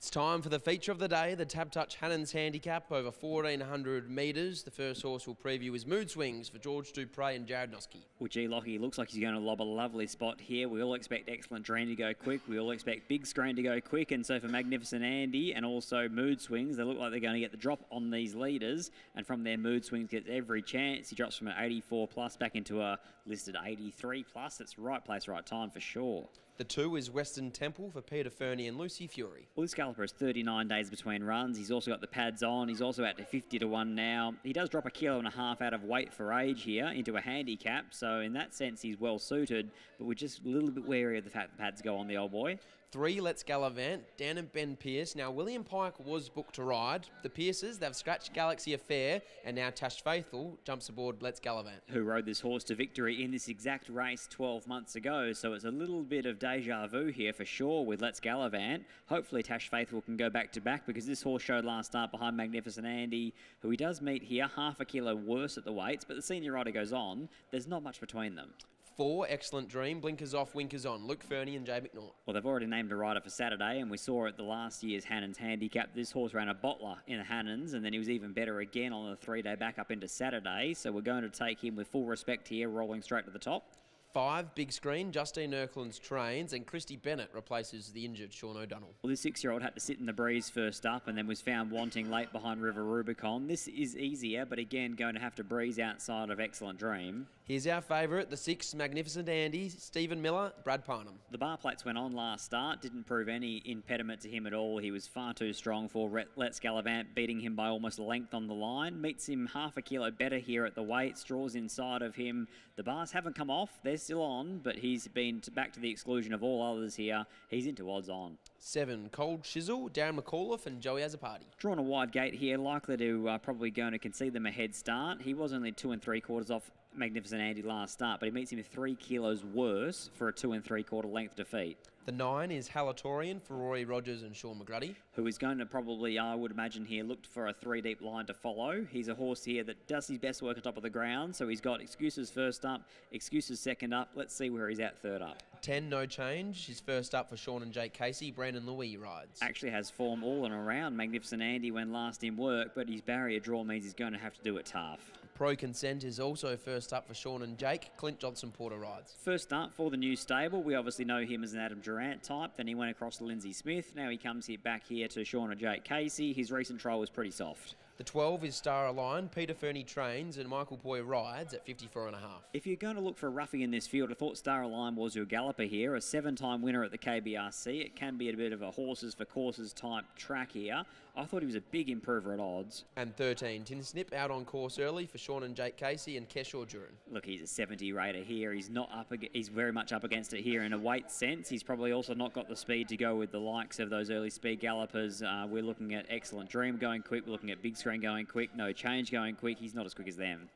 It's time for the feature of the day, the TABtouch Hannans Handicap over 1,400 metres. The first horse we'll preview is Mood Swings for George Dupre and Jared Noski. Well, gee, Lockie, looks like he's going to lob a lovely spot here. We all expect Excellent Dream to go quick. We all expect Big Screen to go quick. And so for Magnificent Andy and also Mood Swings, they look like they're going to get the drop on these leaders. And from there, Mood Swings gets every chance. He drops from an 84 plus back into a listed 83 plus. It's right place, right time for sure. The 2 is Western Temple for Peter Fernie and Lucy Fury. Well, this galloper is 39 days between runs. He's also got the pads on. He's also out to 50 to 1 now. He does drop 1.5 kilos out of weight for age here into a handicap. So in that sense, he's well suited, but we're just a little bit wary of the fact the pads go on the old boy. 3, Let's Gallivant, Dan and Ben Pearce. Now, William Pike was booked to ride. The Pearces, they've scratched Galaxy Affair, and now Tash Faithful jumps aboard Let's Gallivant. Who rode this horse to victory in this exact race 12 months ago. So it's a little bit of deja vu here for sure with Let's Gallivant. Hopefully Tash Faithful can go back to back because this horse showed last start behind Magnificent Andy, who he does meet here, 0.5 kilo worse at the weights, but the senior rider goes on. There's not much between them. 4, Excellent Dream, Blinkers Off, Winkers On, Luke Fernie and Jay McNaught. Well, they've already named a rider for Saturday, and we saw at the last year's Hannans Handicap, this horse ran a bottler in the Hannans, and then he was even better again on the 3-day back up into Saturday. So we're going to take him with full respect here, rolling straight to the top. 5, Big Screen, Justine Erkland's Trains, and Christy Bennett replaces the injured Sean O'Donnell. Well, this 6-year-old had to sit in the breeze first up and then was found wanting late behind River Rubicon. This is easier, but again, going to have to breeze outside of Excellent Dream. Here's our favourite, the 6, Magnificent Andy, Stephen Miller, Brad Parnham. The bar plates went on last start, didn't prove any impediment to him at all. He was far too strong for Let's Gallivant, beating him by almost a length on the line. Meets him 0.5 kilo better here at the weights, draws inside of him. The bars haven't come off, they're still on, but he's been back to the exclusion of all others here. He's into odds on. 7, Cold Shizzle, Darren McAuliffe and Joey Azzopardi. Drawn a wide gate here, likely to probably going to concede them a head start. He was only 2 3/4 off Magnificent Andy last start, but he meets him 3 kilos worse for a 2 3/4 length defeat. The 9 is Halatorian for Rory Rogers and Sean McGruddy. Who is going to probably, I would imagine here, looked for a 3-deep line to follow. He's a horse here that does his best work on top of the ground, so he's got excuses first up, excuses second up. Let's see where he's at third up. 10, No Change. His first up for Sean and Jake Casey. Brandon Louis rides. Actually has form all and around Magnificent Andy when last in work, but his barrier draw means he's going to have to do it tough. Pro Consent is also first up for Sean and Jake. Clint Johnson Porter rides. First up for the new stable. We obviously know him as an Adam Durant type. Then he went across to Lindsay Smith. Now he comes here back here to Sean and Jake Casey. His recent trial was pretty soft. The 12 is Star Align, Peter Fernie Trains and Michael Poy rides at 54.5. If you're going to look for a roughie in this field, I thought Star Align was your galloper here, a 7-time winner at the KBRC. It can be a bit of a horses for courses type track here. I thought he was a big improver at odds. And 13, Tin Snip out on course early for Sean and Jake Casey and Keshaw Duran. Look, he's a 70 rater here. He's not up. He's very much up against it here in a weight sense. He's probably also not got the speed to go with the likes of those early speed gallopers. We're looking at Excellent Dream going quick. We're looking at Big Screen going quick. No Change going quick. He's not as quick as them.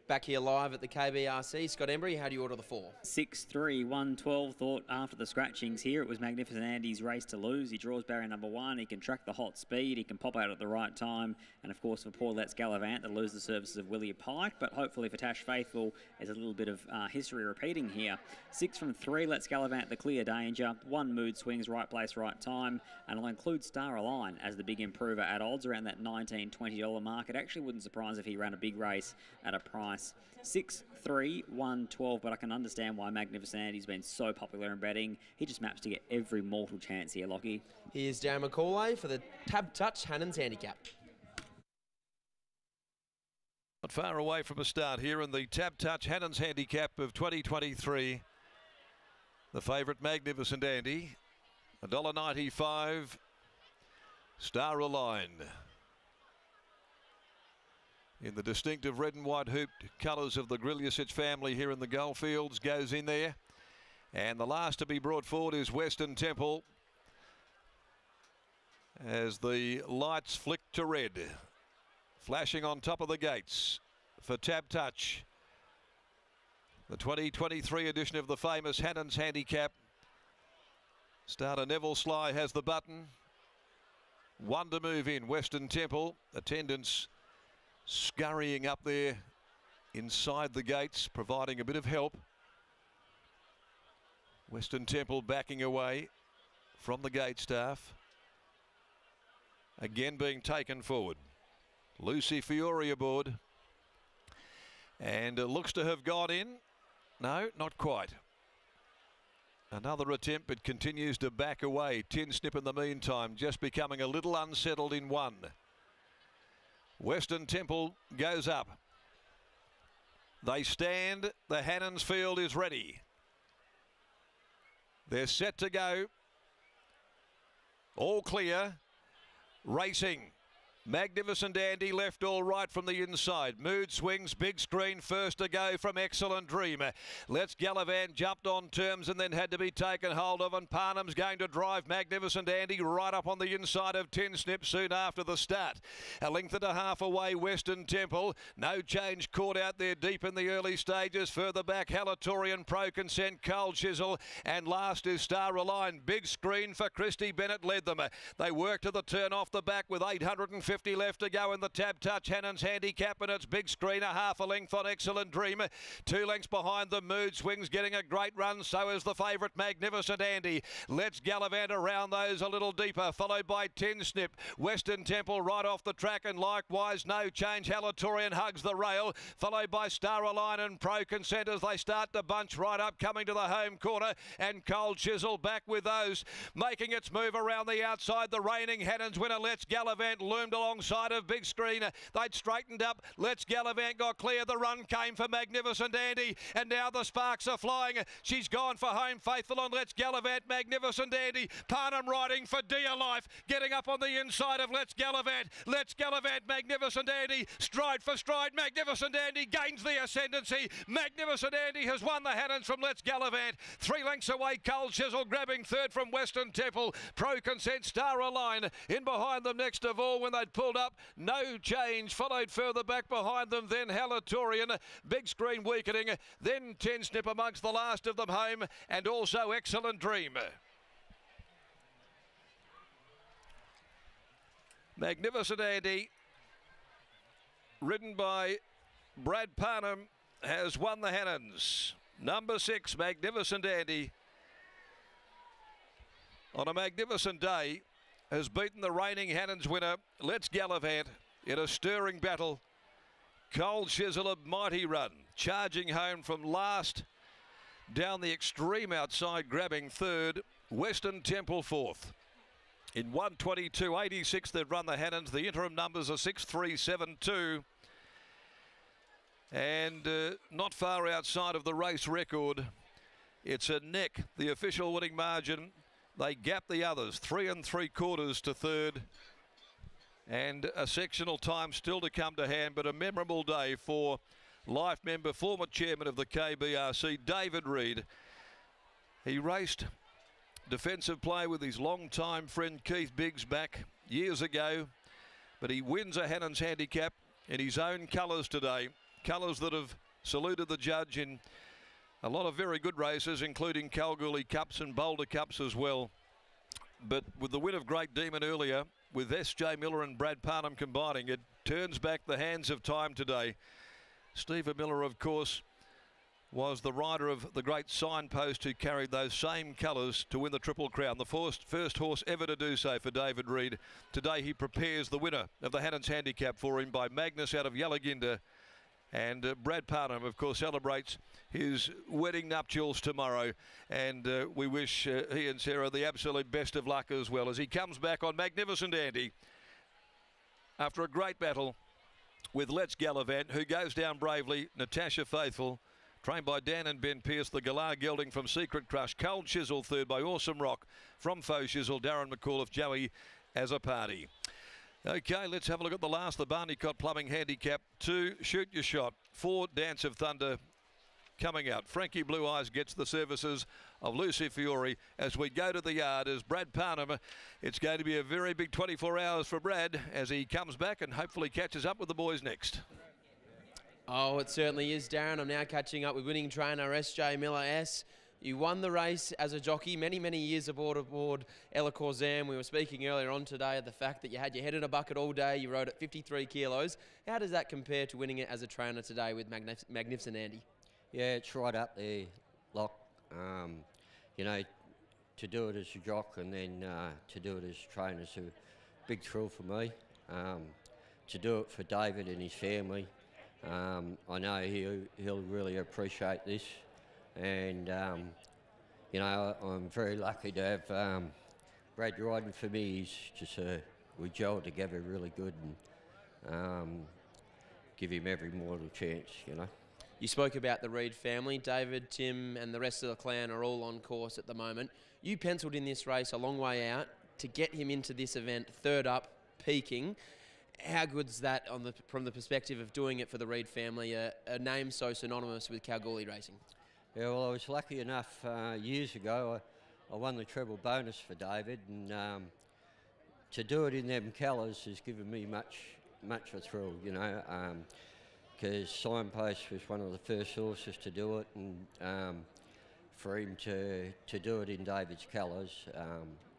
Back here live at the KBRC. Scott Embry, how do you order the 4? 6-3, 1-12. Thought after the scratchings here, it was Magnificent Andy's race to lose. He draws barrier number 1. He can track the hot speed. He can pop out at the right time. And of course, for poor Let's Gallivant, they'll lose the services of Willie Pike. But hopefully for Tash Faithful, there's a little bit of history repeating here. 6 from 3, Let's Gallivant, the clear danger. 1 Mood Swings, right place, right time. And I'll include Star Align as the big improver at odds around that $19, $20 mark. It actually wouldn't surprise if he ran a big race at a price 6-3, 1-12, but I can understand why Magnificent Andy's been so popular in betting. He just maps to get every mortal chance here, Lockie. Here's Darren McCauley for the TABtouch Hannans Handicap. Not far away from a start here in the TABtouch Hannans Handicap of 2023. The favourite Magnificent Andy, $1.95, Star Align. In the distinctive red and white hooped colours of the Grilliasich family here in the Goldfields, goes in there. And the last to be brought forward is Western Temple as the lights flick to red. Flashing on top of the gates for TABtouch. The 2023 edition of the famous Hannans Handicap. Starter Neville Sly has the button. 1 to move in, Western Temple. Attendants scurrying up there inside the gates, providing a bit of help. Western Temple backing away from the gate staff. Again being taken forward. Lucy Fiore aboard. And looks to have gone in. No, not quite. Another attempt, but continues to back away. Tin Snip in the meantime, just becoming a little unsettled in 1. Western Temple goes up. They stand. The Hannans field is ready. They're set to go. All clear. Racing. Magnificent Andy left all right from the inside. Mood Swings, big screen first to go from Excellent Dream. Let's Gallivant jumped on terms and then had to be taken hold of, and Parnham's going to drive Magnificent Andy right up on the inside of Tin Snip soon after the start. A length and a half away, Western Temple. No change caught out there deep in the early stages. Further back, Halatorian, Pro Consent, Cold Chisel, and last is Star Align. Big screen for Christy Bennett led them. They worked to the turn off the back with 850 left to go in the TABtouch Hannans Handicap, and it's big screen, a half a length on Excellent Dream. 2 lengths behind the Mood Swings, getting a great run. So is the favourite Magnificent Andy. Let's Gallivant around those a little deeper, followed by Tin Snip. Western Temple right off the track, and likewise No Change. Halatorian hugs the rail, followed by Star Align and Pro Consent as they start to bunch right up, coming to the home corner, and Cold Chisel back with those, making its move around the outside. The reigning Hannans winner, Let's Gallivant, loomed alongside of big screen. They'd straightened up. Let's Gallivant got clear. The run came for Magnificent Andy, and now the sparks are flying. She's gone for home faithful on Let's Gallivant. Magnificent Andy. Parnham riding for dear life, getting up on the inside of Let's Gallivant. Let's Gallivant, Magnificent Andy, stride for stride. Magnificent Andy gains the ascendancy. Magnificent Andy has won the Hannans from Let's Gallivant. 3 lengths away, Cold Chisel grabbing third from Western Temple. Pro Consent, Star Align in behind them next of all when they'd pulled up. No Change followed further back behind them, then Halatorian. Big screen weakening, then Tin Snip amongst the last of them home, and also Excellent Dream. Magnificent Andy, ridden by Brad Parnham, has won the Hannans. Number 6, Magnificent Andy, on a magnificent day, has beaten the reigning Hannans winner, Let's Gallivant, in a stirring battle. Cold Chisel, a mighty run, charging home from last, down the extreme outside, grabbing third. Western Temple fourth. In 1:22.86 they've run the Hannans. The interim numbers are 6:3.72. And not far outside of the race record. It's a neck, the official winning margin. They gap the others, 3 3/4 to third. And a sectional time still to come to hand, but a memorable day for life member, former chairman of the KBRC, David Reid. He raced defensive play with his long-time friend Keith Biggs back years ago, but he wins a Hannans Handicap in his own colours today. colours that have saluted the judge in a lot of very good races, including Kalgoorlie Cups and Boulder Cups as well. But with the win of Great Demon earlier, with S.J. Miller and Brad Parnham combining, it turns back the hands of time today. Stephen Miller, of course, was the rider of the great Signpost who carried those same colours to win the Triple Crown, the first horse ever to do so for David Reid. Today he prepares the winner of the Hannans Handicap for him by Magnus out of Yallaginda. And Brad Parnham, of course, celebrates his wedding nuptials tomorrow. And we wish he and Sarah the absolute best of luck as well as he comes back on Magnificent Andy after a great battle with Let's Gallivant, who goes down bravely. Natasha Faithful, trained by Dan and Ben Pearce. The Galar gelding from Secret Crush. Cold Chisel third by Awesome Rock. From Faux Chisel, Darren McAuliffe, Joey as a party. Okay, let's have a look at the last. The Barneycott Plumbing Handicap. 2, Shoot Your Shot. 4, Dance of Thunder coming out. Frankie Blue Eyes gets the services of Lucy Fiore as we go to the yard as Brad Parnham. It's going to be a very big 24 hours for Brad as he comes back and hopefully catches up with the boys next. Oh, it certainly is, Darren. I'm now catching up with winning trainer S.J. Miller. S, you won the race as a jockey many, many years aboard Ella Corzam. We were speaking earlier on today of the fact that you had your head in a bucket all day. You rode at 53 kilos. How does that compare to winning it as a trainer today with Magnificent Andy? Yeah, it's right up there, Lock. You know, to do it as a jock and then to do it as a trainer is a big thrill for me. To do it for David and his family, I know he'll really appreciate this. And, you know, I'm very lucky to have Brad riding for me. He's just, we gel together really good and give him every mortal chance, you know. You spoke about the Reid family. David, Tim and the rest of the clan are all on course at the moment. You penciled in this race a long way out to get him into this event, third up, peaking. How good's that from the perspective of doing it for the Reid family, a name so synonymous with Kalgoorlie racing? Yeah, well, I was lucky enough years ago. I won the treble bonus for David, and to do it in them colours has given me much a thrill, you know, because Signpost was one of the first horses to do it, and for him to do it in David's colours,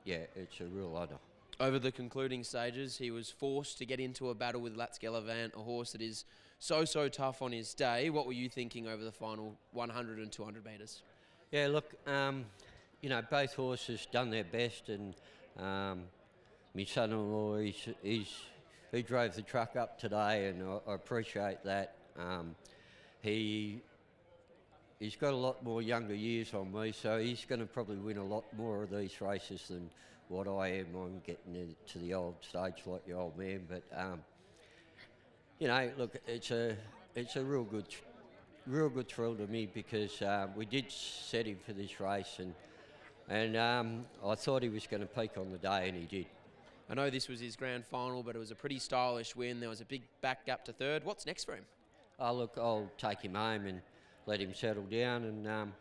yeah, it's a real honour. Over the concluding stages, he was forced to get into a battle with Let's Gallivant, a horse that is so tough on his day. What were you thinking over the final 100 and 200 metres? Yeah, look, you know, both horses done their best, and my son-in-law, he drove the truck up today, and I appreciate that. He's got a lot more younger years on me, so he's going to probably win a lot more of these races than what I am. I'm getting to the old stage like the old man, but you know, look, it's a real good thrill to me because we did set him for this race, and I thought he was going to peak on the day, and he did. I know this was his grand final, but it was a pretty stylish win. There was a big back gap to third. What's next for him? Oh, look, I'll take him home and let him settle down, and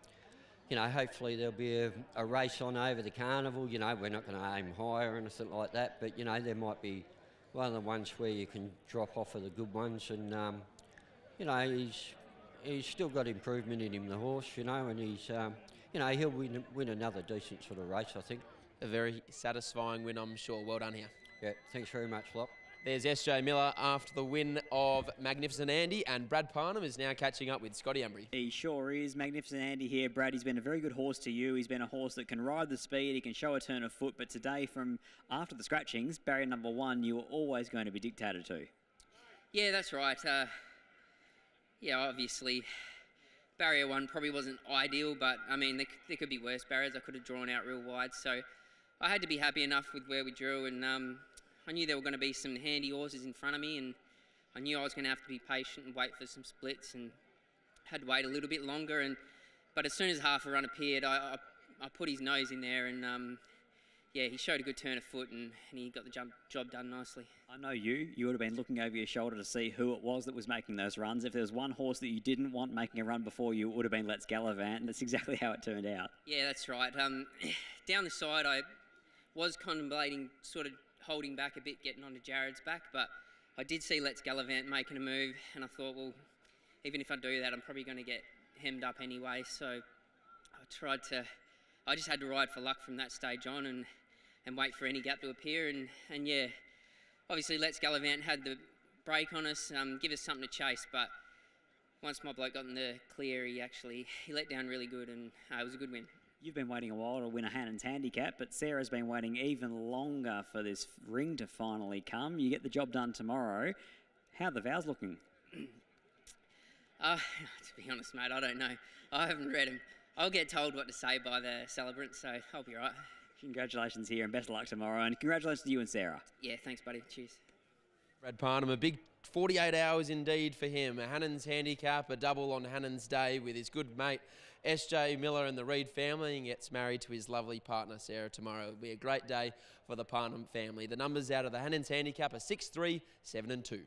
you know, hopefully there'll be a race on over the carnival. You know, we're not going to aim higher or anything like that, but you know, there might be one of the ones where you can drop off of the good ones, and you know, he's still got improvement in him, the horse, you know, and he's you know, he'll win another decent sort of race, I think. A very satisfying win, I'm sure. Well done here. Yeah, thanks very much, Locke. There's S.J. Miller after the win of Magnificent Andy, and Brad Parnham is now catching up with Scotty Embry. He sure is. Magnificent Andy here. Brad, he's been a very good horse to you. He's been a horse that can ride the speed, he can show a turn of foot, but today, from after the scratchings, barrier number 1, you were always going to be dictated to. Yeah, that's right. Yeah, obviously, barrier 1 probably wasn't ideal, but I mean, there could be worse barriers. I could have drawn out real wide, so I had to be happy enough with where we drew, and I knew there were going to be some handy horses in front of me, and I knew I was going to have to be patient and wait for some splits, and had to wait a little bit longer. But as soon as half a run appeared, I put his nose in there, and yeah, he showed a good turn of foot, and he got the job done nicely. I know you would have been looking over your shoulder to see who it was that was making those runs. If there was one horse that you didn't want making a run before you, it would have been Let's Gallivant, and that's exactly how it turned out. Yeah, that's right. Down the side, I was contemplating sort of holding back a bit, getting onto Jared's back, but I did see Let's Gallivant making a move, and I thought, well, even if I do that, I'm probably going to get hemmed up anyway. So I just had to ride for luck from that stage on and wait for any gap to appear. And yeah, obviously Let's Gallivant had the break on us, give us something to chase, but once my bloke got in the clear, he let down really good, and it was a good win. You've been waiting a while to win a Hannans Handicap, but Sarah's been waiting even longer for this ring to finally come. You get the job done tomorrow. How are the vows looking? To be honest, mate, I don't know. I haven't read them. I'll get told what to say by the celebrant, so I'll be right. Congratulations here and best of luck tomorrow, and congratulations to you and Sarah. Yeah, thanks, buddy. Cheers. Brad Parnham, a big 48 hours indeed for him. A Hannans Handicap, a double on Hannans Day with his good mate SJ Miller and the Reed family, and gets married to his lovely partner Sarah tomorrow. It'll be a great day for the Parnham family. The numbers out of the Hannans Handicap are 6, 3, 7 and 2.